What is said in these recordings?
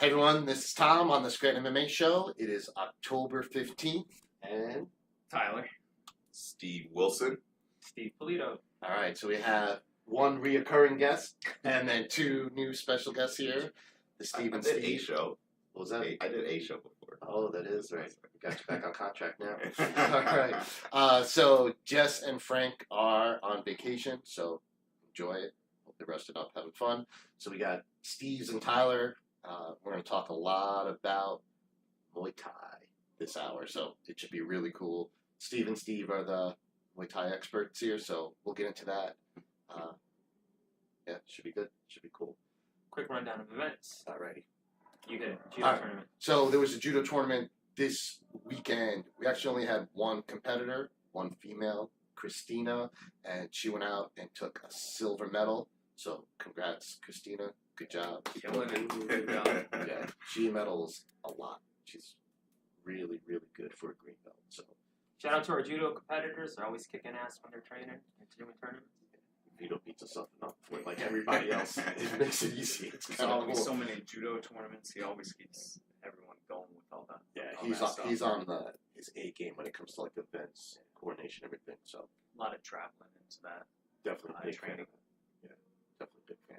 everyone, this is Tom on the Scranton MMA Show. It is October 15th, and Tyler. Steve Wilson. Steve Polito. All right, so we have one reoccurring guest and then two new special guests here. The Steve and I did Steve. A show. What was that? I did A show before. Oh, that is right. We got you back on contract now. All right. So Jess and Frank are on vacation, so enjoy it. Hope they rested up, having fun. So we got Steve's and Tyler. We're going to talk a lot about Muay Thai this hour, so it should be really cool. Steve and Steve are the Muay Thai experts here, so we'll get into that. Yeah, should be good. Should be cool. Quick rundown of events. Alrighty. You did judo tournament. So there was a judo tournament this weekend. We actually only had one competitor, one female, Christina, and she went out and took a silver medal. So congrats, Christina. Good job. Killing it. Yeah, she medals a lot. She's really, really good for a green belt. So Shout out to our judo competitors. They're always kicking ass when they're training and doing tournaments. Vito beats himself up with like everybody else. It makes it easy. It's There's kind of always cool. so many judo tournaments. He always keeps everyone going with all that. Yeah, all he's that stuff. he's on his A game when it comes to like events, coordination, everything. So A lot of traveling into that. definitely big fan. Training. Yeah, definitely big fan.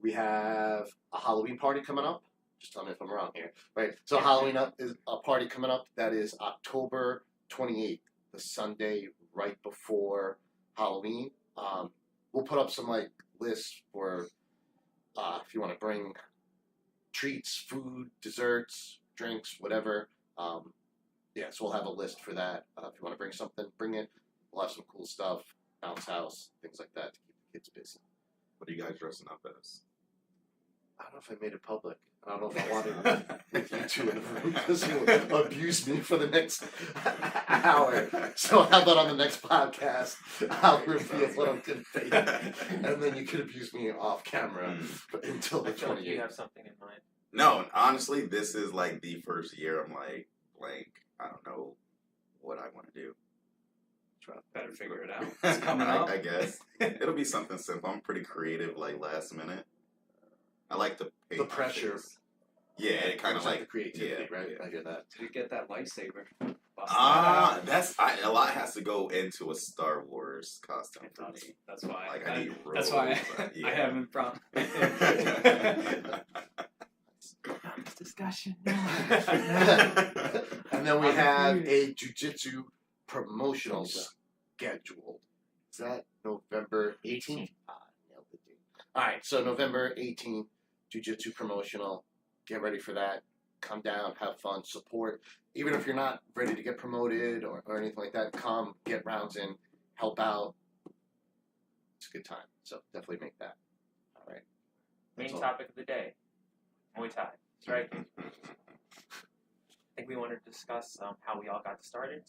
We have a Halloween party coming up. Just tell me if I'm wrong here. Right. So Halloween up is a party coming up. That is October 28th, the Sunday right before Halloween. We'll put up some like lists for if you want to bring treats, food, desserts, drinks, whatever. Yeah, so we'll have a list for that. If you want to bring something, bring it. We'll have some cool stuff, bounce house, things like that to keep the kids busy. What are you guys dressing up as? I don't know if I made it public. I don't know if I wanted with you two in the room because you'll abuse me for the next hour. So how about on the next podcast, I'll reveal what I'm going to think. And then you can abuse me off camera until the I feel like you 28th. have something in mind. No, honestly, this is like the first year I'm like blank. I don't know what I want to do. Better figure it out. It's coming up. I guess. It'll be something simple. I'm pretty creative, like last minute. I like to paint The my pressure. face. Yeah, it kind of Like like the creativity, yeah, right? yeah. I hear that. Did you get that lightsaber? A lot has to go into a Star Wars costume for me. That's why. Like I need That's robes, why yeah. I haven't brought. Discussion. And then we have a jiu-jitsu promotional scheduled. Is that November 18th? Nailed the date. All right, so November 18th, jiu-jitsu promotional. Get ready for that. Come down, have fun, support. Even if you're not ready to get promoted or anything like that, come, get rounds in, help out. It's a good time, so definitely make that. All right. Main That's all. topic of the day: Muay Thai. Striking. I think we want to discuss how we all got started.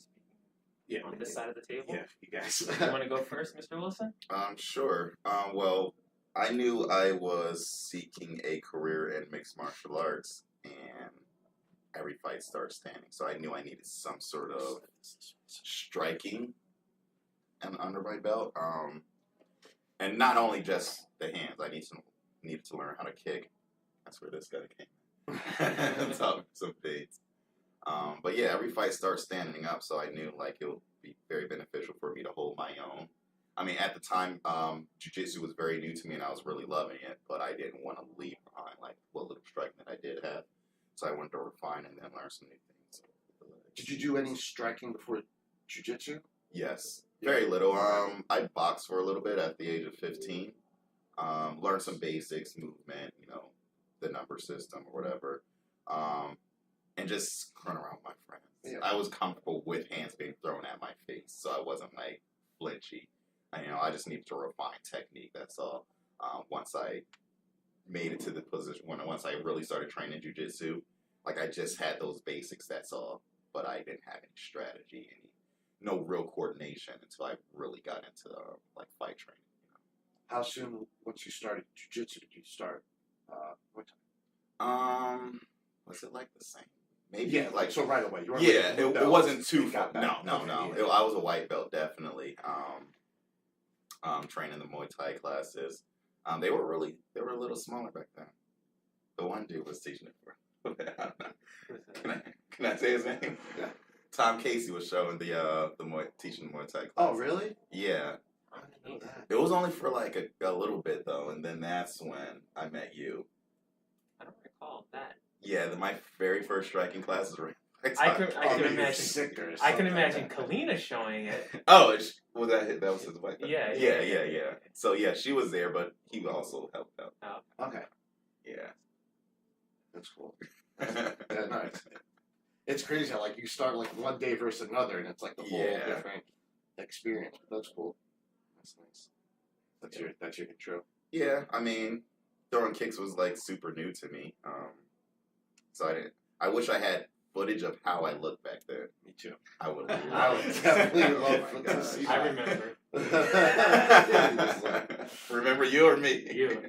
Yeah, On this side of the table. Yeah, you guys. You want to go first, Mr. Wilson? Sure. Well, I knew I was seeking a career in mixed martial arts, and every fight starts standing. So I knew I needed some sort of striking and under my belt. And not only just the hands. I needed to learn how to kick. That's where this guy came. Some fades. But yeah, every fight starts standing up, so I knew like it would be very beneficial for me to hold my own. I mean, at the time, jiu-jitsu was very new to me, and I was really loving it, but I didn't want to leave behind like what little striking that I did have. So I wanted to refine and then learn some new things. Did you do any striking before jiu-jitsu? Yes, very little. I boxed for a little bit at the age of 15. Learned some basics, movement, the number system or whatever. And just run around with my friends. Yeah. I was comfortable with hands being thrown at my face, so I wasn't like flinchy. I just needed to refine technique. That's all. Once I made it to the position, once I really started training jiu-jitsu, like I just had those basics. That's all. But I didn't have any strategy, no real coordination until I really got into like fight training. How soon, once you started jiu-jitsu, did you start Muay Thai? Was it like the same? Maybe Yeah, like so right away. You weren't Yeah, like, it wasn't too got far. back. No. Okay, yeah. I was a white belt, definitely. Training the Muay Thai classes. They were a little smaller back then. The one dude was teaching it for Can I say his name? Yeah. Tom Casey was showing the teaching Muay Thai class. Oh, really? Yeah. I didn't know that. It was only for like a little bit though, and then that's when I met you. I don't recall that. Yeah, my very first striking classes were. I can Maybe imagine. sick or I can something. imagine Kalina showing it. Oh, was that was his wife? Yeah. So yeah, she was there, but he also helped out. Okay, Yeah. that's cool. Yeah, nice. It's crazy how like you start like one day versus another, and it's like the whole different experience. But that's cool. That's nice. That's your intro. Yeah, I mean, throwing kicks was like super new to me. So I wish I had footage of how I looked back then. Me too. I would. I would definitely love Oh my to see I that. remember. Remember you or me? You.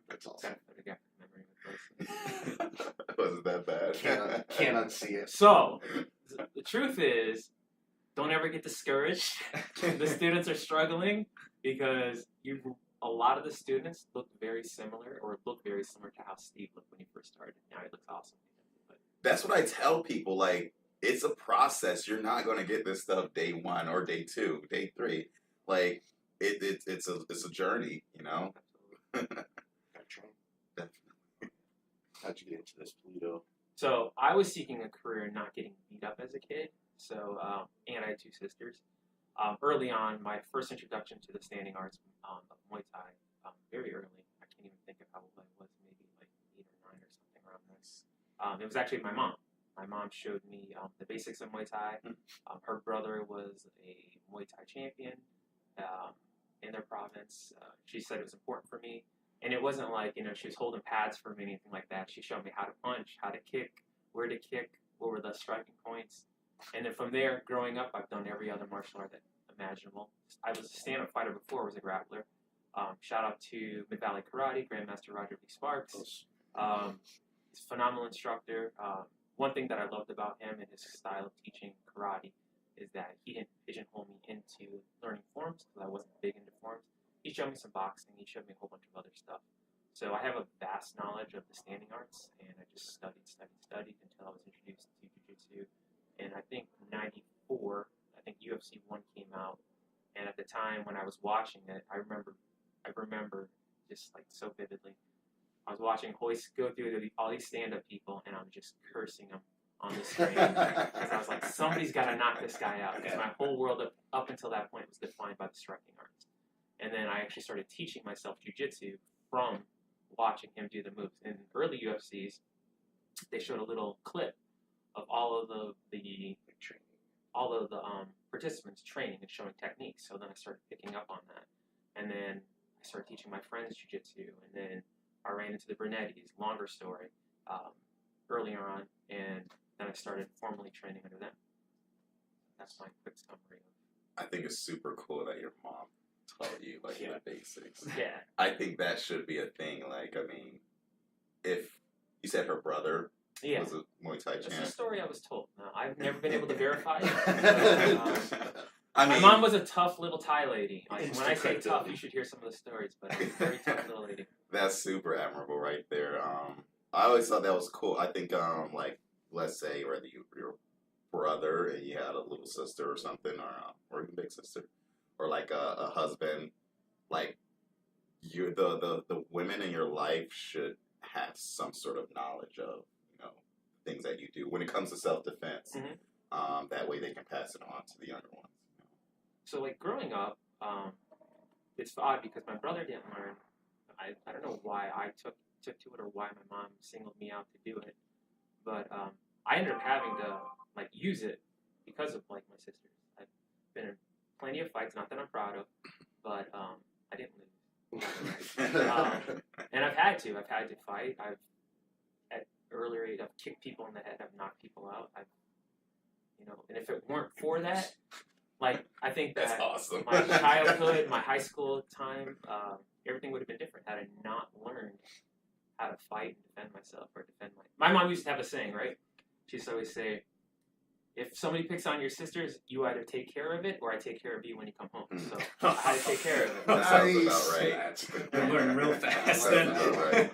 That's awesome. Definitely got memory of those. Wasn't that bad? Can't unsee it. So, the truth is, don't ever get discouraged. The students are struggling because a lot of the students look very similar to how Steve looked when he first started. Now he looks awesome. But That's what I tell people. Like, it's a process. You're not going to get this stuff day 1 or day 2, day 3. Like, it's a journey, you know? How'd you get into this, Polito? So I was seeking a career not getting beat up as a kid. So, and I had 2 sisters. Early on, my first introduction to the standing arts of Muay Thai, very early. I can't even think of how old I was, maybe like 8 or 9 or something around this. It was actually my mom. My mom showed me the basics of Muay Thai. Her brother was a Muay Thai champion in their province. She said it was important for me. And it wasn't like, she was holding pads for me, anything like that. She showed me how to punch, how to kick, where to kick, what were the striking points. And then from there, growing up, I've done every other martial art imaginable. I was a stand-up fighter before I was a grappler. Shout out to Mid-Valley Karate, Grandmaster Roger B. Sparks. He's a phenomenal instructor. One thing that I loved about him and his style of teaching karate is that he didn't pigeonhole me into learning forms, because I wasn't big into forms. He showed me some boxing. He showed me a whole bunch of other stuff. So I have a vast knowledge of the standing arts, and I just studied until I was introduced to jiu-jitsu. And I think 94, I think UFC 1 came out. And at the time when I was watching it, I remember just like so vividly. I was watching Hoist go through all these stand-up people, and I'm just cursing them on the screen. Because I was like, somebody's got to knock this guy out. Because my whole world up until that point was defined by the striking arts. And then I actually started teaching myself jiu-jitsu from watching him do the moves. In early UFCs, they showed a little clip of all of the participants training and showing techniques. So then I started picking up on that. And then I started teaching my friends jiu-jitsu. And then I ran into the Brunettis, longer story, earlier on. And then I started formally training under them. That's my quick summary. I think it's super cool that your mom taught you like the basics. Yeah. I think that should be a thing. Like, I mean, if you said her brother was a Muay Thai champ. That's the story I was told. Now, I've never been able to verify it. I mean, my mom was a tough little Thai lady. Like, when I say tough, you should hear some of the stories, but a very tough little lady. That's super admirable right there. I always thought that was cool. I think, like, let's say whether your brother and you had a little sister or something, or even big sister, or like a husband, like the women in your life should have some sort of knowledge of things that you do when it comes to self-defense. Mm-hmm. That way they can pass it on to the younger ones. So like growing up, it's odd because my brother didn't learn. I don't know why I took to it or why my mom singled me out to do it, but I ended up having to like use it because of like my sisters. I've been in plenty of fights, not that I'm proud of, but I didn't lose. And I've had to fight. At earlier age, I've kicked people in the head. I've knocked people out. And if it weren't for that, like I think that That's awesome. my childhood, my high school time, everything would have been different had I not learned how to fight and defend myself or defend my mom used to have a saying, right? She used to always say, if somebody picks on your sisters, you either take care of it or I take care of you when you come home. Mm. So I had to take care of it. That sounds about right. That's good. You learn real fast. Sounds about right.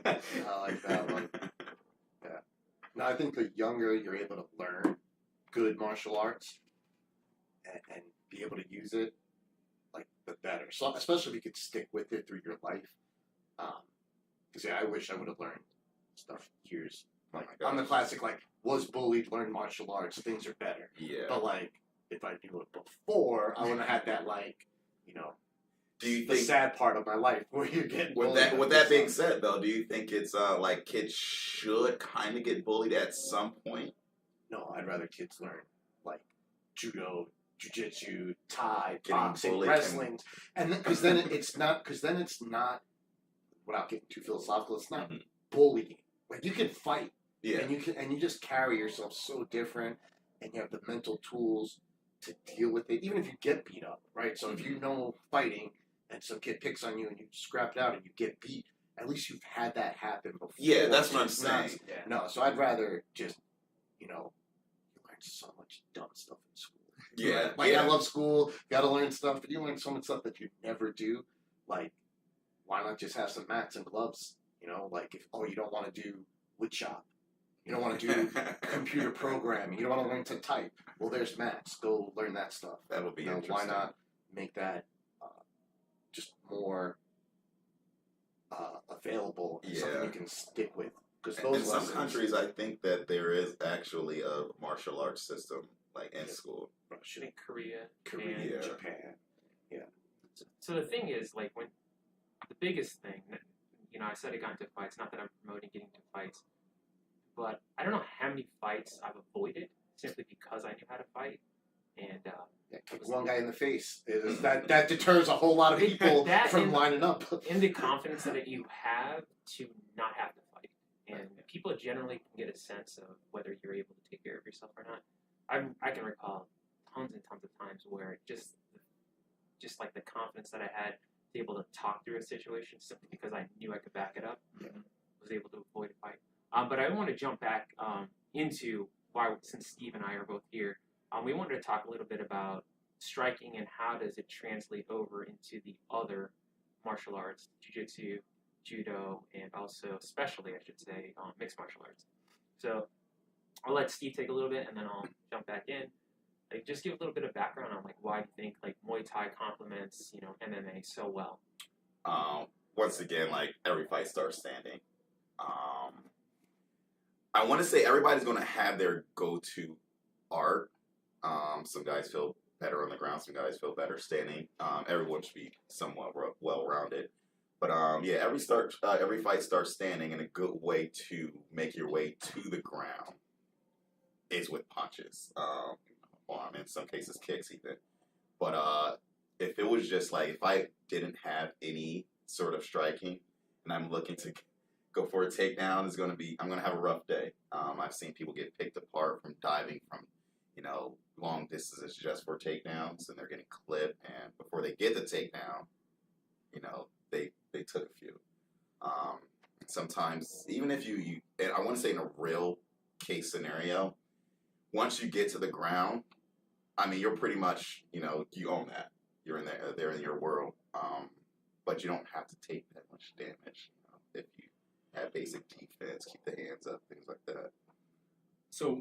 I like that one. Yeah. No, I think the younger you're able to learn good martial arts and be able to use it, like the better. So especially if you could stick with it through your life. Because I wish I would have learned stuff years. Like Oh my I'm the gosh. classic like was bullied, learned martial arts, things are better. Yeah. But like if I knew it before, I wouldn't have had that like Do you the think sad part of my life where you're getting bullied. with that being said, though, do you think it's like kids should kind of get bullied at some point? No, I'd rather kids learn like judo, jiu-jitsu, Thai, Getting boxing, bullied wrestling, and because then it's not without getting too philosophical, it's not Mhm. bullying. Like you can fight, Yeah. and you just carry yourself so different, and you have the mental tools to deal with it, even if you get beat up, right? So if you know fighting, and some kid picks on you, and you scrap it out, and you get beat, at least you've had that happen before. Yeah, that's what I'm It's not- saying. Yeah. No, so I'd rather just, you learn so much dumb stuff in school. Yeah. Like, yeah. I love school, gotta learn stuff, but you learn so much stuff that you never do. Like, why not just have some mats and gloves? Like, if, you don't want to do wood shop. You don't want to do computer programming. You don't want to learn to type. Well, there's mats. Go learn that stuff. That'll be interesting. Why not make that just more available, and something Yeah. you can stick with? Because In those some lessons, countries, I think that there is actually a martial arts system, like in school. I think Korea, Korea, Japan. Japan. So the thing is, like, when the biggest thing, I said I got into fights. Not that I'm promoting getting into fights, but I don't know how many fights I've avoided simply because I knew how to fight. And Kick one guy in the face. That deters a whole lot of people That from and- lining up. in the confidence that you have to not have to fight, and people generally can get a sense of whether you're able to take care of yourself or not. I can recall tons and tons of times where just like the confidence that I had to be able to talk through a situation simply because I knew I could back it up, was able to avoid a fight. But I want to jump back into why, since Steve and I are both here, we wanted to talk a little bit about striking and how does it translate over into the other martial arts, jiu-jitsu, judo, and also, especially, I should say, mixed martial arts. So I'll let Steve take a little bit, and then I'll jump back in. Like, just give a little bit of background on like why you think like Muay Thai complements MMA so well. Once again, like every fight starts standing. I want to say everybody's going to have their go-to art. Some guys feel better on the ground. Some guys feel better standing. Everyone should be somewhat well-rounded. But every fight starts standing, and a good way to make your way to the ground is with punches. In some cases kicks even. But if it was just like, if I didn't have any sort of striking and I'm looking to go for a takedown, I'm going to have a rough day. I've seen people get picked apart from diving from, long distances just for takedowns, and they're getting clipped, and before they get the takedown, they took a few. Sometimes, even if you and I want to say in a real case scenario, once you get to the ground, you're pretty much, you own that. You're in there, they're in your world. But you don't have to take that much damage if you have basic defense, keep the hands up, things like that. So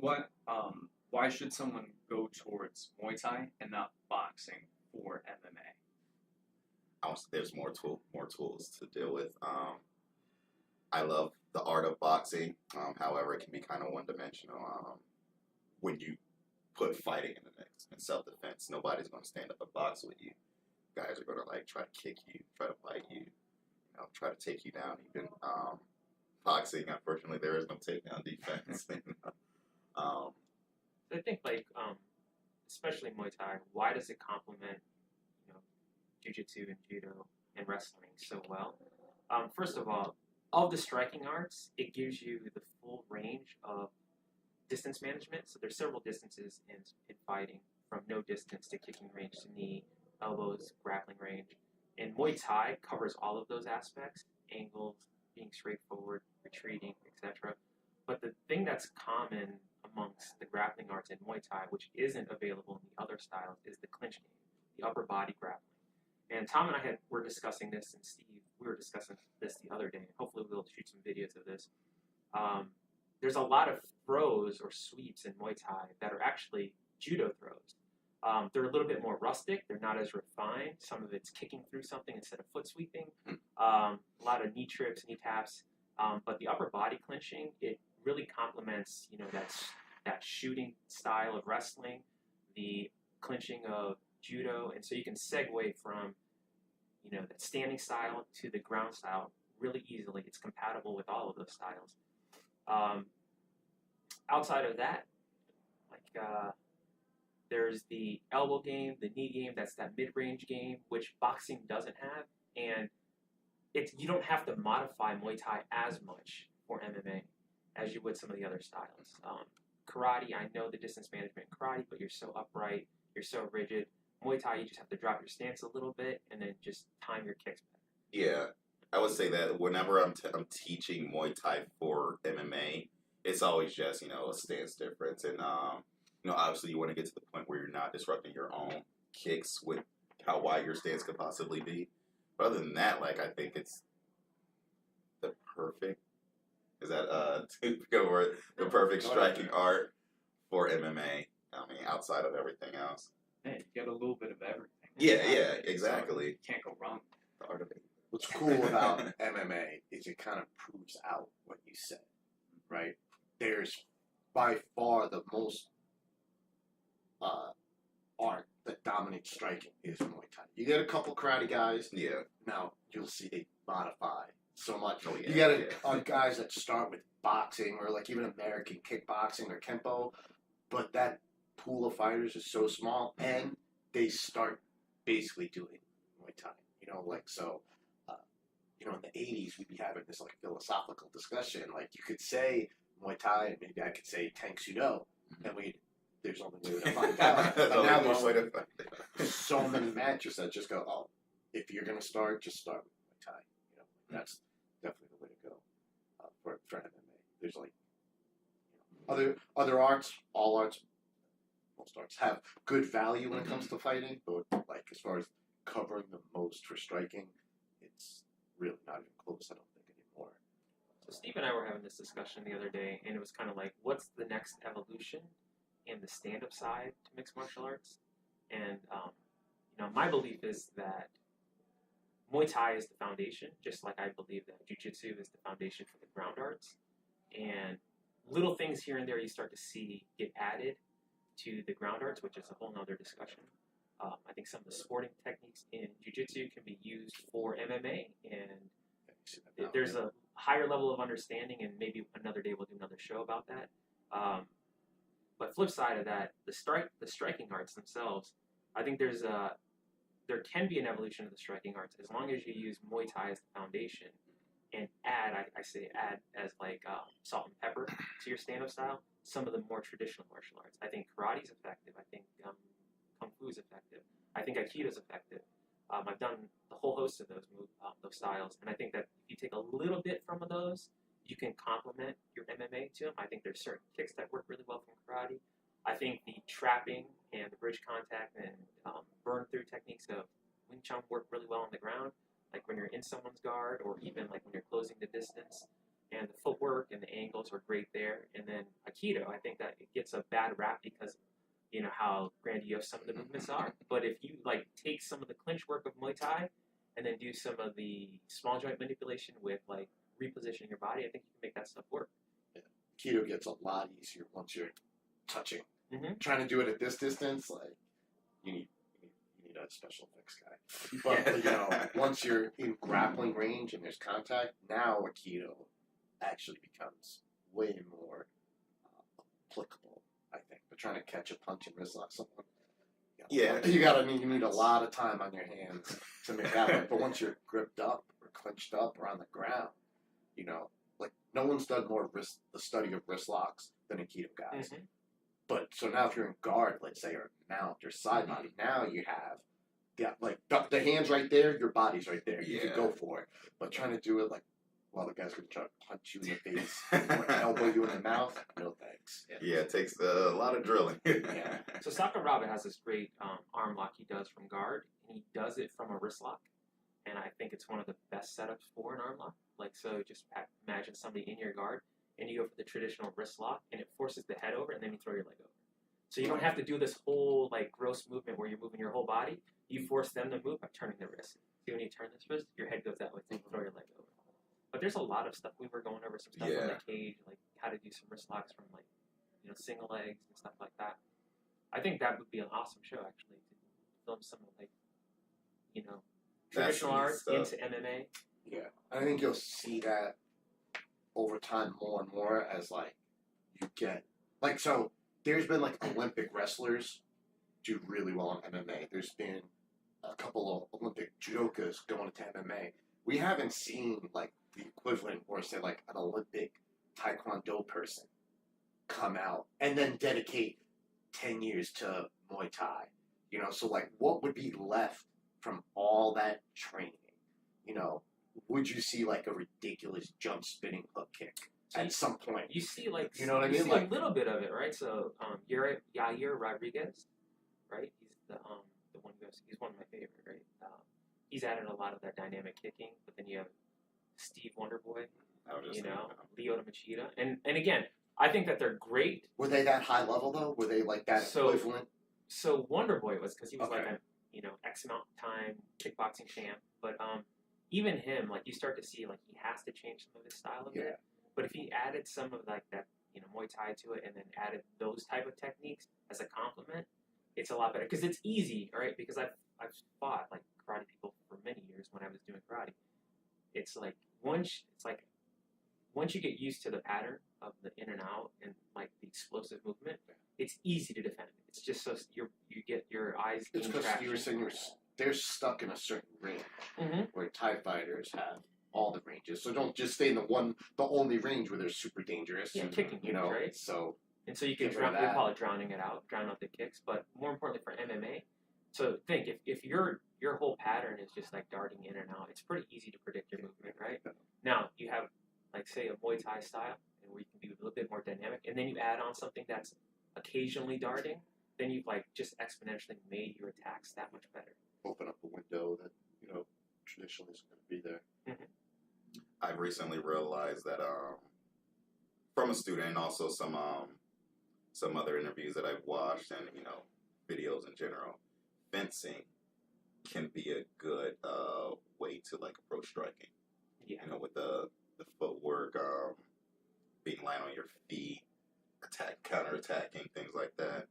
why should someone go towards Muay Thai and not boxing for MMA? There's more tools to deal with. I love the art of boxing. However, it can be kind of one-dimensional. When you put fighting in the mix and self-defense, nobody's going to stand up and box with you. Guys are going to try to kick you, try to bite you, try to take you down. Even boxing, unfortunately, there is no takedown defense. I think especially Muay Thai, why does it complement jiu-jitsu and judo and wrestling so well? First of all, of the striking arts, it gives you the full range of distance management. So there's several distances in fighting, from no distance to kicking range to knee, elbows, grappling range. And Muay Thai covers all of those aspects: angles, being straightforward, retreating, etc. But the thing that's common amongst the grappling arts in Muay Thai, which isn't available in the other styles, is the clinch game, the upper body grappling. And Tom and I were discussing this, and Steve, we were discussing this the other day. Hopefully we'll shoot some videos of this. There's a lot of throws or sweeps in Muay Thai that are actually judo throws. They're a little bit more rustic. They're not as refined. Some of it's kicking through something instead of foot sweeping. A lot of knee trips, knee taps. But the upper body clinching, it really complements, that shooting style of wrestling, the clinching of judo, and so you can segue from, that standing style to the ground style really easily. It's compatible with all of those styles. Outside of that, there's the elbow game, the knee game. That's that mid-range game, which boxing doesn't have, and you don't have to modify Muay Thai as much for MMA as you would some of the other styles. Karate, I know the distance management in karate, but you're so upright, you're so rigid. Muay Thai, you just have to drop your stance a little bit and then just time your kicks better. Yeah, I would say that whenever I'm teaching Muay Thai for MMA, it's always just, a stance difference. And, obviously you want to get to the point where you're not disrupting your own kicks with how wide your stance could possibly be. But other than that, I think it's the perfect, is that the perfect striking art for MMA. I mean, outside of everything else. Yeah, you get a little bit of everything. Yeah, exactly. You can't go wrong with the art of it. What's cool about MMA is it kind of proves out what you said, right? There's by far the most art that dominates striking is Muay Thai. You get a couple karate guys. Yeah. Now you'll see they modify so much. Oh, yeah, you get guys that start with boxing or even American kickboxing or kempo, but that pool of fighters is so small, and they start basically doing Muay Thai. In the 80s, we'd be having this philosophical discussion. You could say Muay Thai, and maybe I could say Tang Sudo, and there's only way to find out. And now there's so many matches that just go, oh, if you're gonna start, just start with Muay Thai. That's definitely the way to go for MMA. There's other arts, all arts, most arts have good value when it comes to fighting, but as far as covering the most for striking, it's really not even close, I don't think, anymore. So Steve and I were having this discussion the other day, and it was kind of what's the next evolution in the stand-up side to mixed martial arts? And, my belief is that Muay Thai is the foundation, just like I believe that Jiu-Jitsu is the foundation for the ground arts. And little things here and there you start to see get added to the ground arts, which is a whole nother discussion. I think some of the sporting techniques in Jiu-Jitsu can be used for MMA, and there's a higher level of understanding, and maybe another day we'll do another show about that. But flip side of that, the striking arts themselves, I think there can be an evolution of the striking arts as long as you use Muay Thai as the foundation and add as salt and pepper to your stand-up style some of the more traditional martial arts. I think karate is effective. I think kung fu is effective. I think aikido is effective. I've done the whole host of those styles, and I think that if you take a little bit from those, you can complement your MMA to them. I think there's certain kicks that work really well from karate. I think the trapping and the bridge contact and burn-through techniques of Wing Chun work really well on the ground, like when you're in someone's guard or even when you're closing the distance. And the footwork and the angles are great there. And then Aikido, I think that it gets a bad rap because how grandiose some of the movements are. But if you take some of the clinch work of Muay Thai and then do some of the small joint manipulation with repositioning your body, I think you can make that stuff work. Yeah. Aikido gets a lot easier once you're touching. Mm-hmm. Trying to do it at this distance, you need a special effects guy. But once you're in grappling range and there's contact, now Aikido actually becomes way more applicable, I think. But trying to catch a punch and wrist lock someone, you need a lot of time on your hands to make that work. But once you're gripped up or clenched up or on the ground, no one's done more the study of wrist locks than Aikido guys. Mm-hmm. But so now if you're in guard, let's say, or mount or side body, now you have the hands right there, your body's right there. You can go for it. But trying to do it while the guy's gonna try to punch you in the face or elbow you in the mouth. No thanks. Yeah, it takes a lot of drilling. Yeah. So Saka Robin has this great arm lock he does from guard, and he does it from a wrist lock. And I think it's one of the best setups for an arm lock. Like, so just imagine somebody in your guard, and you go for the traditional wrist lock, and it forces the head over, and then you throw your leg over. So you don't have to do this whole, like, gross movement where you're moving your whole body. You force them to move by turning the wrist. See, when you turn this wrist, your head goes that way, so you throw your leg over. But there's a lot of stuff. We were going over some stuff on the cage, like how to do some wrist locks from, like, you know, single legs and stuff like that. I think that would be an awesome show, actually, to film some of, like, you know, traditional arts into MMA. Yeah, I think you'll see that over time more and more as, like, you get, like, so there's been, like, Olympic wrestlers do really well in MMA. There's been a couple of Olympic judokas going into MMA. We haven't seen, like, the equivalent, or say, like, an Olympic Taekwondo person come out and then dedicate 10 years to Muay Thai. You know, so, like, what would be left from all that training? You know, would you see, like, a ridiculous jump spinning hook kick at some point? You see, like, you know what I mean? You see Like, a little bit of it, right? So, Yair Rodriguez, right? He's the one who he's one of my favorite, right? He's added a lot of that dynamic kicking, but then you have Steve Wonderboy, you know, Lyoto Machida, and again, I think that they're great. Were they that high level though? Were they like that equivalent? So Wonderboy was, because he was like a, you know, X amount of time kickboxing champ, but even him, like, you start to see, like, he has to change some of his style a bit. But if he added some of, like, that, you know, Muay Thai to it, and then added those type of techniques as a complement, it's a lot better. Because it's easy, right? Because I've fought, like, karate people for many years when I was doing karate. It's like once you get used to the pattern of the in and out and, like, the explosive movement, it's easy to defend. It's just so you get your eyes. It's because you were saying they're stuck in a certain range, where Thai fighters have all the ranges. So don't just stay in the only range where they're super dangerous. Yeah, kicking, you know, right? So you can drown out the kicks. But more importantly for MMA, so think if your whole pattern is just like darting in and out, it's pretty easy to predict your movement, right? Now you have, like, say, a Muay Thai style, and where you can be a little bit more dynamic, and then you add on something that's occasionally darting, then you've, like, just exponentially made your attacks that much better. Open up a window that, you know, traditionally is going to be there. I've recently realized that from a student, and also some other interviews that I've watched, and, you know, videos in general, fencing can be a good way to, like, approach striking. Yeah. You know, with the footwork, being light on your feet, counterattacking, things like that.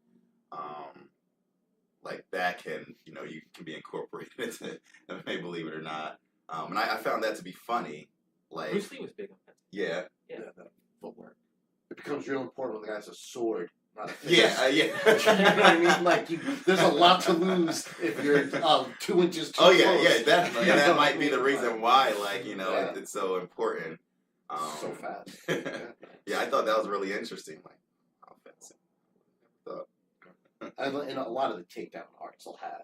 Like, that can, you know, you can be incorporated into, may believe it or not. And I found that to be funny. Like, Bruce Lee was big on fencing. Yeah. That footwork. It becomes real important when the guy has a sword, not a fist. Yeah. You know what I mean? Like, there's a lot to lose if you're 2 inches too close. Definitely. And that might be the reason why, like, you know, it's so important. So fast. Yeah, I thought that was really interesting. Like, fencing. And a lot of the takedown arts will have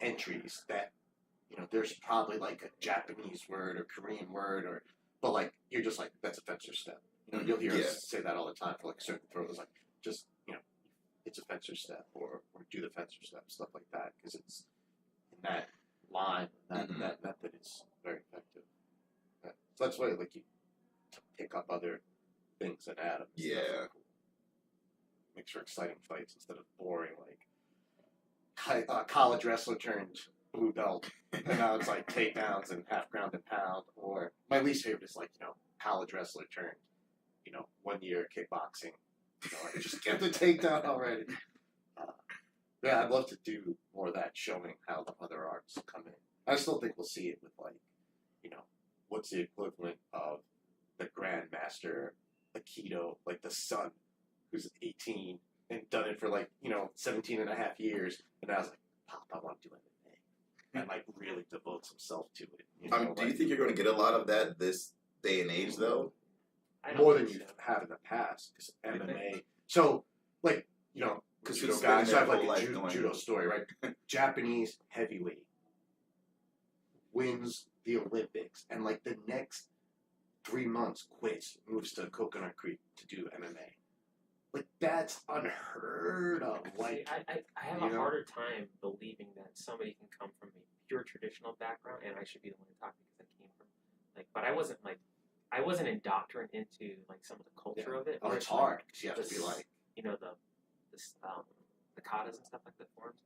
entries that, you know, there's probably like a Japanese word or Korean word, but, like, you're just like, that's a fencer step. You know, you'll hear us say that all the time for, like, certain throws, like, just, you know, it's a fencer step, or do the fencer step, stuff like that, because it's in that line, that method is very effective. So that's why, like, you to pick up other things and add them. Yeah. Makes for exciting fights instead of boring, like, college wrestler turned blue belt, and now it's like takedowns and half ground and pound. Or my least favorite is, like, you know, college wrestler turned, you know, 1 year kickboxing. You know, like, just get the takedown already. Yeah, I'd love to do more of that, showing how the other arts come in. I still think we'll see it with, like, you know, what's the equivalent of the Grandmaster Aikido, like the son who's 18 and done it for, like, you know, 17 and a half years, and I was like, Pop, I want to do MMA, and, like, really devotes himself to it. You know, do you think you're going to get a lot of that this day and age, though? More than you have in the past, because MMA. So, like, you know, judo guys, so I have, like, a judo story, right? Japanese heavyweight wins the Olympics, and, like, the next 3 months, quits, moves to Coconut Creek to do MMA. Like, that's unheard of. Like, I have you a know? harder time believing that somebody can come from a pure traditional background, and I should be the one to talk because I came from but I wasn't indoctrinated into like some of the culture of it. oh, where it's like, hard because you have to be this- like, the katas and stuff like the forms.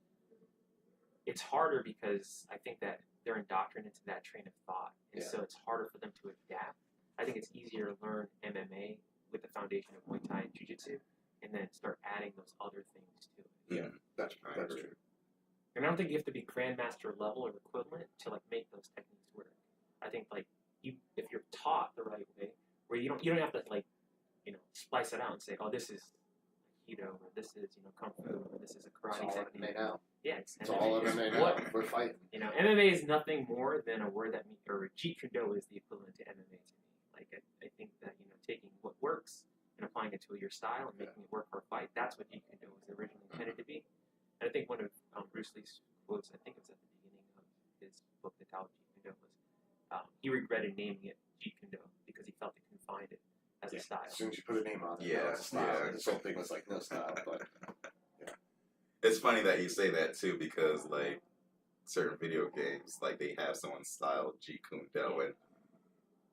It's harder because I think that they're indoctrinated into that train of thought, and Yeah. so it's harder for them to adapt. I think it's easier to learn MMA with the foundation of Muay Thai and Jiu-Jitsu, and then start adding those other things to it. yeah, that's I true. agree. And I don't think you have to be grandmaster level or equivalent to like make those techniques work. I think like if you're taught the right way, where you don't have to like splice it out and say, oh, this is Aikido, or this is Kung Fu, or this is a It's karate all technique. MMA now. Yeah, It's all MMA now. What We're fighting. MMA is nothing more than a word that means, or Jeet Kune Do is the equivalent to MMA to me. Like I think that taking what works and applying it to your style and making it work for a fight, that's what Jeet Kune Do was originally intended to be. And I think one of Bruce Lee's quotes, I think it was at the beginning of his book, The Tao of Jeet Kune Do, was he regretted naming it Jeet Kune Do because he felt it confined it as a style. As soon as you put a name on it, Yeah, now it's a style. yeah. This whole thing was like no style, but It's funny that you say that too, because like certain video games, like they have someone style Jeet Kune Do, and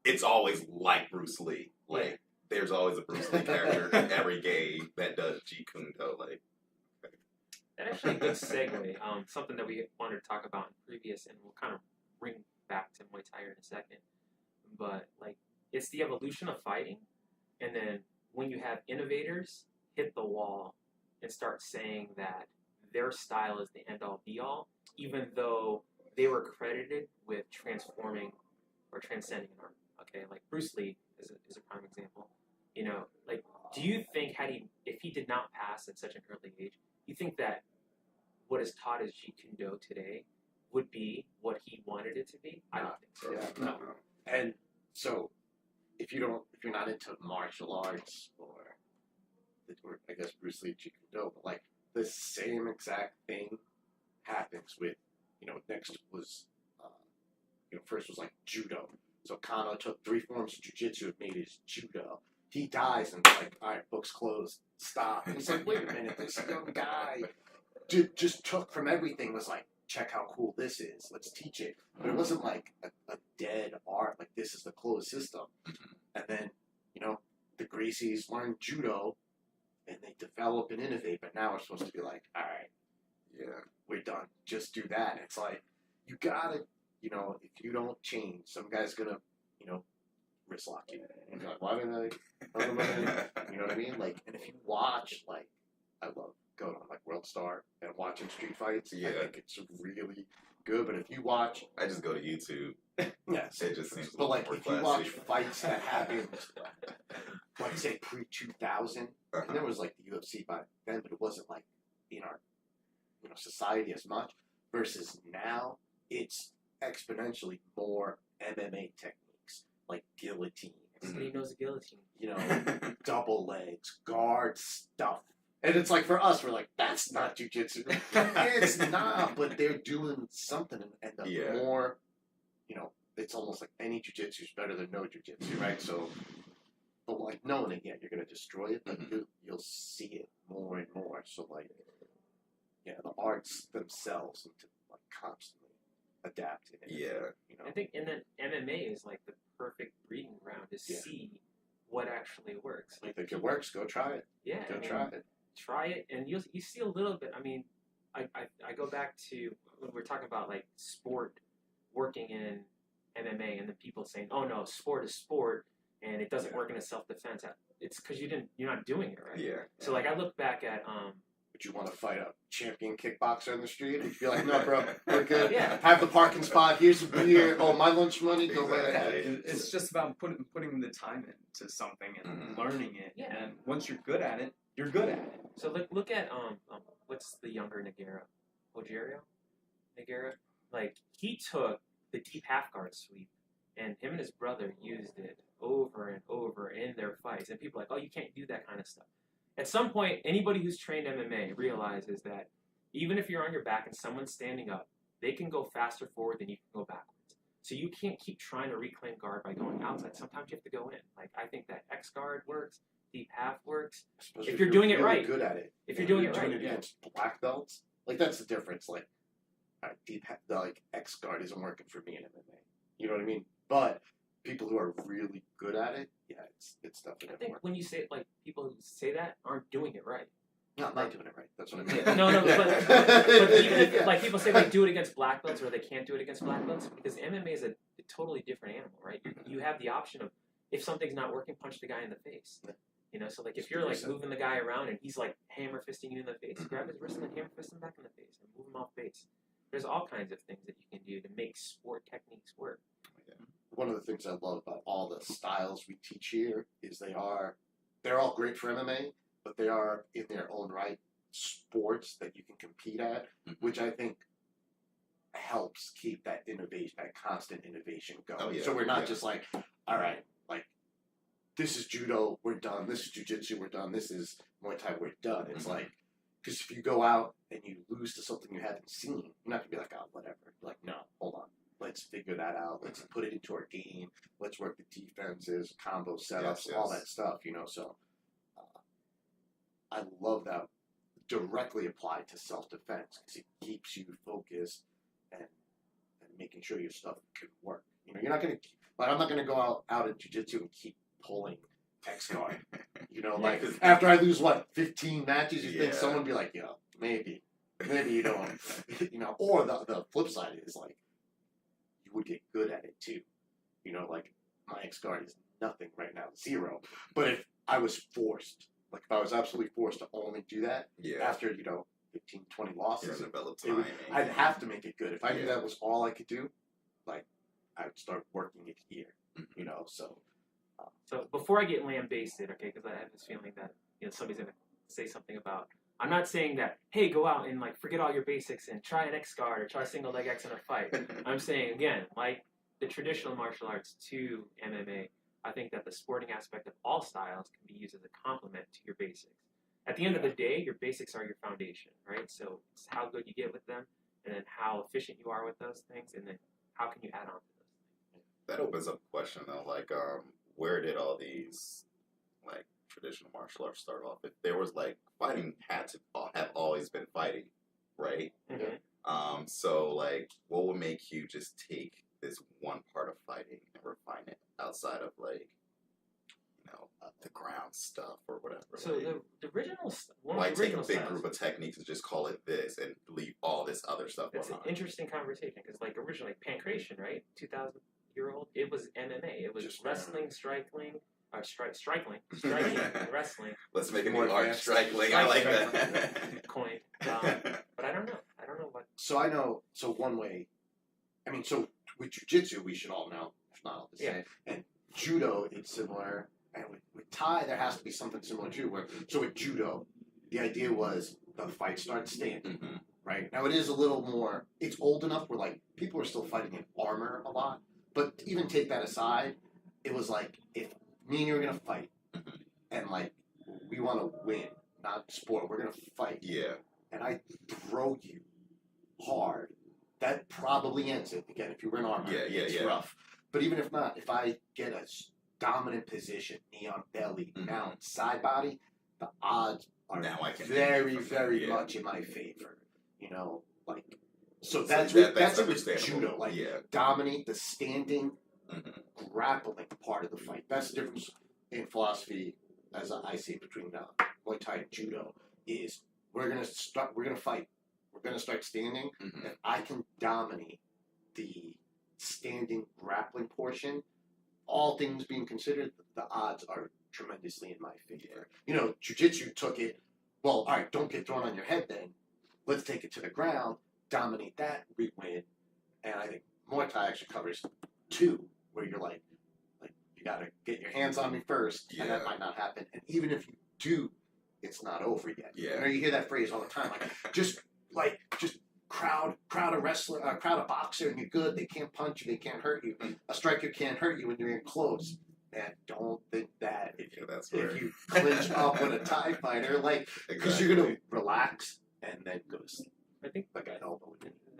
it's always like Bruce Lee. Like there's always a Bruce Lee character in every game that does Jeet Kune Do. Like That's actually a good segue. Something that we wanted to talk about in previous, and we'll kind of bring back to Muay Thai in a second. But like, it's the evolution of fighting, and then when you have innovators hit the wall and start saying that their style is the end-all be-all, even though they were credited with transforming or transcending an art. Okay, like Bruce Lee is a prime example. Like, do you think if he did not pass at such an early age, you think that what is taught as Jeet Kune Do today would be what he wanted it to be? I don't think so. yeah, no. And so, if you're not into martial arts or I guess Bruce Lee, Jeet Kune Do, but like the same exact thing happens with next was first was like judo. So Kano took 3 forms of jiu-jitsu and made his judo. He dies and it's like, all right, book's closed, stop. And it's like, wait a minute, this young guy just took from everything, was like, check how cool this is, let's teach it. But it wasn't like a dead art, like this is the closed system. And then, the Gracies learn judo and they develop and innovate, but now we're supposed to be like, all right, yeah, we're done, just do that. And it's like, you gotta, if you don't change, some guy's gonna, wrist lock you. And you're like, why didn't I? You know what I mean? Like, and if you watch, like, I love going on like World Star and watching street fights. Yeah. I think it's really good. But if you watch, I just go to YouTube. yes, It just seems a but little like more if you watch classy. fights that happened, like say pre-2000, and there was like the UFC by then, but it wasn't like in our society as much. Versus now, it's exponentially more MMA techniques like guillotine, Somebody knows a guillotine. double legs, guard stuff. And it's like for us, we're like, that's not jujitsu. It's not, but they're doing something and the Yeah. more, it's almost like any jujitsu is better than no jujitsu, right? So, but like knowing it, yeah, you're gonna destroy it, but you'll see it more and more. So like, yeah, the arts themselves need to like constantly adapt. And Yeah. I think, and then MMA is like the perfect breeding ground to Yeah. see what actually works. You think it works? Go try it. Yeah, Go I mean, try it. try it, and you see a little bit. I mean, I go back to when we're talking about like sport working in MMA, and the people saying, "Oh no, sport is sport, and it doesn't work in a self-defense." It's because you're not doing it right. Yeah. So like I look back at Would you want to fight a champion kickboxer in the street? You'd be like, no, bro, we're good. Yeah. Have the parking spot. Here's a beer. Oh, my lunch money. Go right ahead. It's just about putting the time into something and learning it. Yeah. And once you're good at it, you're good at it. So look at what's the younger Nogueira, Nogueira, like he took the deep half guard sweep, and him and his brother used it over and over in their fights, and people are like, oh, you can't do that kind of stuff. At some point, anybody who's trained MMA realizes that even if you're on your back and someone's standing up, they can go faster forward than you can go backwards. So you can't keep trying to reclaim guard by going outside. Sometimes you have to go in. Like I think that X guard works, deep half works. Especially If you're doing it really right. good at it. If you're and doing it right, yeah. against black belts, like that's the difference. Like, like X guard isn't working for me in MMA. You know what I mean? But people who are really good at it, yeah, it's definitely I gonna think work. when you say like people who say that aren't doing it right. No, I'm not doing it right. That's what I mean. No, but even if, like people say they do it against black belts or they can't do it against black belts because MMA is a totally different animal, right? You have the option of if something's not working, punch the guy in the face. You know, so like if you're like moving the guy around and he's like hammer fisting you in the face, grab his wrist and then hammer fist him back in the face and move him off base. There's all kinds of things that you can do to make sport techniques work. One of the things I love about all the styles we teach here is they're all great for MMA, but they are in their own right sports that you can compete at, which I think helps keep that innovation, that constant innovation going. Oh, yeah. So we're not just like, all right, like this is judo, we're done. This is jiu-jitsu, we're done. This is Muay Thai, we're done. It's like, because if you go out and you lose to something you haven't seen, you're not gonna be like, oh, whatever. You're like, no, hold on. Let's figure that out. Let's put it into our game. Let's work the defenses, combo setups, all that stuff, you know. So I love that directly applied to self-defense because it keeps you focused and making sure your stuff can work. You know, you're not going to, like, I'm not going to go out in jiu-jitsu and keep pulling X guard. You know, like, after I lose, 15 matches, you think someone would be like, yo, maybe you don't. You know, or the flip side is, like, you would get good at it, too. You know, like, my X guard is nothing right now, 0. But if I was forced, like, if I was absolutely forced to only do that, after, 15, 20 losses, I'd have to make it good. If I knew that was all I could do, like, I would start working it here, you know, so. So before I get lambasted, okay, because I have this feeling that, somebody's going to say something about, I'm not saying that, hey, go out and, like, forget all your basics and try an X guard or try single leg X in a fight. I'm saying, again, like the traditional martial arts to MMA, I think that the sporting aspect of all styles can be used as a complement to your basics. At the end of the day, your basics are your foundation, right? So it's how good you get with them, and then how efficient you are with those things, and then how can you add on to those things. That opens up a question, though, like, where did all these, like, traditional martial arts start off? If there was, like, fighting had to have always been fighting, right? Mm-hmm. So, like, what would make you just take this one part of fighting and refine it outside of, like, the ground stuff or whatever? So like, the original, one why of the take a original big styles, group of techniques and just call it this and leave all this other stuff That's an behind? interesting conversation because, like, originally pancration, right, 2,000-year-old, it was MMA. It was Just wrestling, striking, and wrestling. Let's make a More new art, advanced. striking. I like that. Coined. But I don't know. I don't know what. So I know, so one way, I mean, so with jiu-jitsu, we should all know, if not all the same. And judo, it's similar. And with Thai, there has to be something similar too. So with judo, the idea was the fight starts standing, right? Now it is a little more, it's old enough where, like, people are still fighting in armor a lot. But even take that aside, it was like, if me and you are going to fight, and, like, we want to win, not sport, we're going to fight. Yeah. And I throw you hard, that probably ends it. Again, if you were in armor, it's rough. But even if not, if I get a dominant position, knee on belly, mount, side body, the odds are very, very much in my favor. You know, like, so that's it with judo. Like, dominate the standing, grappling part of the fight. That's the difference in philosophy, as I see it, between Muay Thai and judo. Is we're gonna fight. We're gonna start standing, and I can dominate the standing grappling portion. All things being considered, the odds are tremendously in my favor. You know, jiu-jitsu took it, well, all right, don't get thrown on your head then. Let's take it to the ground, dominate that, we win. And I think Muay Thai actually covers 2, where you're like you got to get your hands on me first, and that might not happen. And even if you do, it's not over yet. Yeah. You know, you hear that phrase all the time, just crowd a wrestler, crowd a boxer, and you're good. They can't punch you. They can't hurt you. A striker can't hurt you when you're in close. And don't think that if you clinch up with a Thai fighter, like, because you're gonna relax and then go to sleep. I think like I know.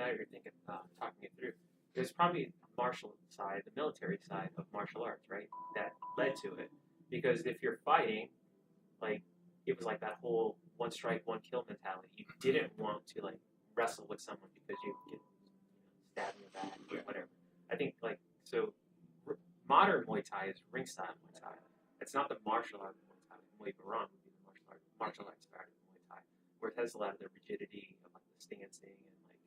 now you're thinking, talking it through. There's probably martial side, the military side of martial arts, right? That led to it. Because if you're fighting, like, it was like that whole one strike, one kill mentality. You didn't want to, like, wrestle with someone because you get stabbed in the back or whatever. I think, like, so modern Muay Thai is ring style Muay Thai. It's not the martial art Muay Thai. Muay Baran would be the martial arts part of Muay Thai, where it has a lot of the rigidity of, like, the stancing and, like,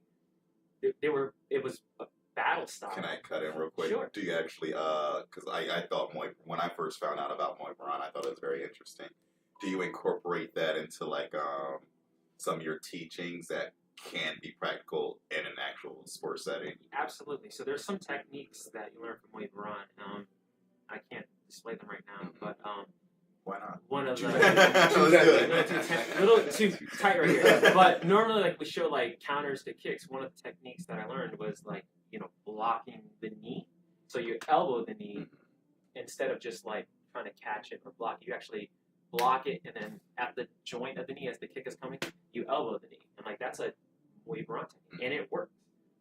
it was a battle style. Can I cut in real quick? Sure. Do you actually, because I thought when I first found out about Muay Baran, I thought it was very interesting. Do you incorporate that into, like, some of your teachings that can be practical in an actual sports setting? Absolutely. So there's some techniques that you learn from Muay Baran. I can't display them right now, but Why not? one of the Let's do it. a little too tight right here. But normally, like, we show, like, counters to kicks. One of the techniques that I learned was, like, blocking the knee. So you elbow the knee instead of just, like, trying to catch it or block it. You actually block it, and then at the joint of the knee as the kick is coming, you elbow the knee. And, like, that's a Muay Baran technique, and it works.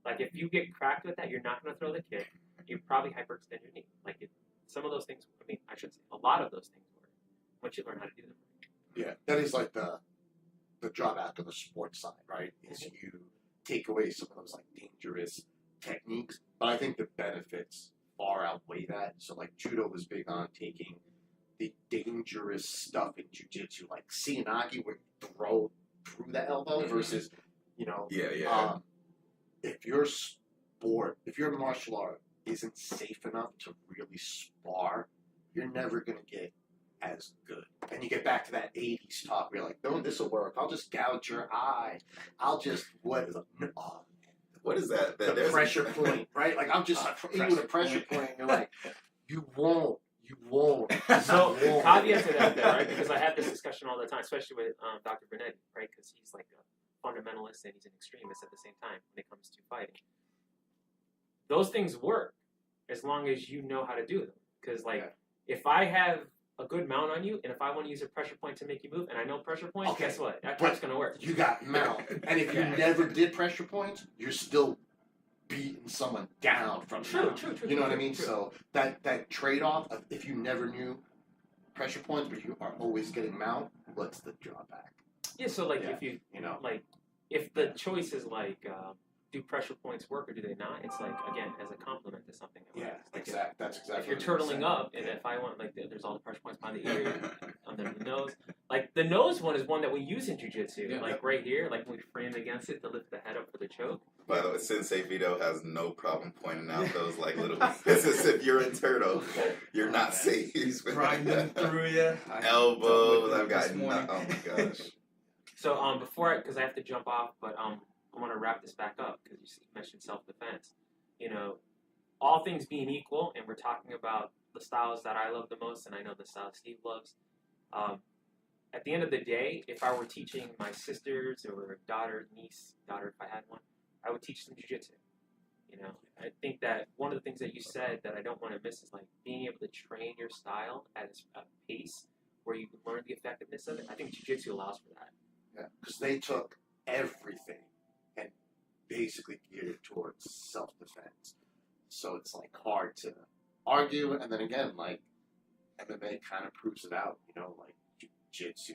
Like, if you get cracked with that, you're not going to throw the kick. You probably hyperextend your knee. Like, some of those things, I should say, a lot of those things work once you learn how to do them. Yeah, that is like the drawback of the sports side, right? Is you take away some of those, like, dangerous techniques, but I think the benefits far outweigh that. So, like, judo was big on taking the dangerous stuff in jiu-jitsu, like Seanagi, where you throw through the elbow, versus, if your sport, if your martial art isn't safe enough to really spar, you're never going to get as good. And you get back to that 80s talk where you're like, no, this will work. I'll just gouge your eye. I'll just, what is that? The pressure point, right? Like, I'm just hit you with a pressure point, and you're like, you won't. So, caveat to that, though, right? Because I have this discussion all the time, especially with Dr. Bernetti, right? Because he's like a fundamentalist and he's an extremist at the same time when it comes to fighting. Those things work as long as you know how to do them. Because, like, if I have a good mount on you, and if I want to use a pressure point to make you move, and I know pressure points, guess what? That kick's going to work. You got mount. And if you never did pressure points, you're still beating someone down from True. You know what I mean? So that trade-off of, if you never knew pressure points, but you are always getting mount, what's the drawback? Yeah, so, like, if you like, if the choice is, like, do pressure points work or do they not? It's like, again, as a compliment to something. Yeah, like, that's exactly. If you're turtling up, and if I want, like, there's all the pressure points by the ear, under the nose. Like, the nose one is one that we use in jiu-jitsu. Like, right here, like, when we frame against it to lift the head up for the choke. By the way, Sensei Vito has no problem pointing out those, like, little pieces. If you're in turtle, you're not safe. He's grinding through you. Elbows. I've got oh my gosh. So because I have to jump off, but I want to wrap this back up because you mentioned self-defense. All things being equal, and we're talking about the styles that I love the most, and I know the style Steve loves. At the end of the day, if I were teaching my sisters or daughter, if I had one, I would teach them jiu-jitsu. I think that one of the things that you said that I don't want to miss is, like, being able to train your style at a pace where you can learn the effectiveness of it. I think jiu-jitsu allows for that. Yeah, because they took everything and basically geared it towards self-defense. So it's, like, hard to argue. And then again, like, MMA kind of proves it out. Like, jiu-jitsu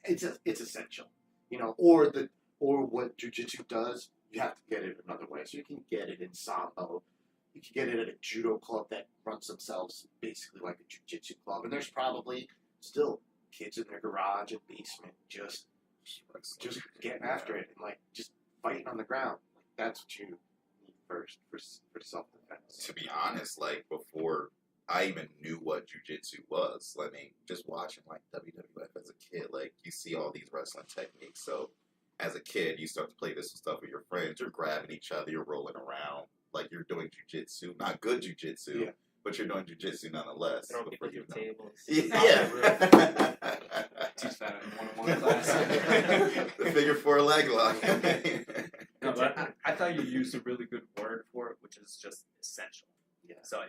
it's essential. Or what jiu-jitsu does, you have to get it another way. So you can get it in sambo. You can get it at a judo club that runs themselves basically like a jiu-jitsu club. And there's probably still kids in their garage and basement just getting after it and, like, just fighting on the ground. Like, that's what you need first for self-defense. To be honest, like, before I even knew what jiu-jitsu was, I mean, just watching, like, WWF as a kid, like, you see all these wrestling techniques. So as a kid, you start to play this stuff with your friends. You're grabbing each other. You're rolling around like you're doing jiu-jitsu. Not good jiu-jitsu, but you're doing jiu-jitsu nonetheless. They're on the tables. Yeah. Teach that in one-on-one class. The figure four leg lock. No, but I thought you used a really good word for it, which is just essential. Yeah. So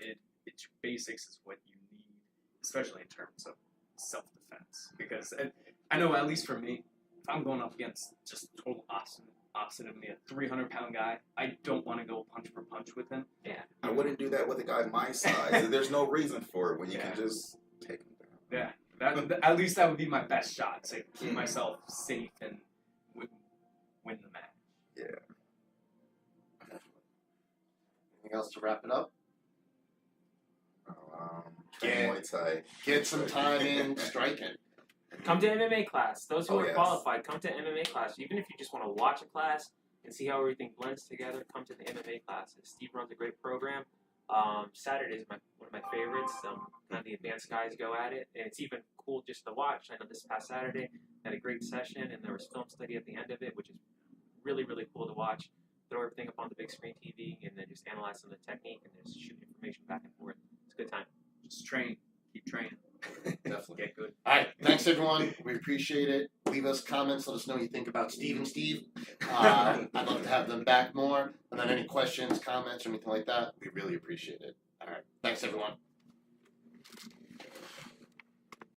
it's basics is what you need, especially in terms of self-defense. Because I know, at least for me, if I'm going up against just total opposite of me, a 300-pound guy. I don't want to go punch for punch with him. Yeah. I wouldn't do that with a guy my size. There's no reason for it when you can just take him down. Yeah. At least that would be my best shot to keep myself safe and win the match. Yeah. Anything else to wrap it up? Train Muay Thai. Get some time in striking. Come to MMA class. Those who Oh, are yes. qualified, come to MMA class. Even if you just want to watch a class and see how everything blends together, come to the MMA classes. Steve runs a great program. Saturday is one of my favorites. Kind of the advanced guys go at it, and it's even cool just to watch. I know this past Saturday had a great session, and there was film study at the end of it, which is really, really cool to watch. Throw everything up on the big screen TV, and then just analyze some of the technique, and just shoot information back and forth. It's a good time. Just train. Keep training. Definitely. Get good. All right. Thanks, everyone. We appreciate it. Leave us comments. Let us know what you think about Steve and Steve. I'd love to have them back more. And then any questions, comments, or anything like that, we really appreciate it. All right. Thanks, everyone.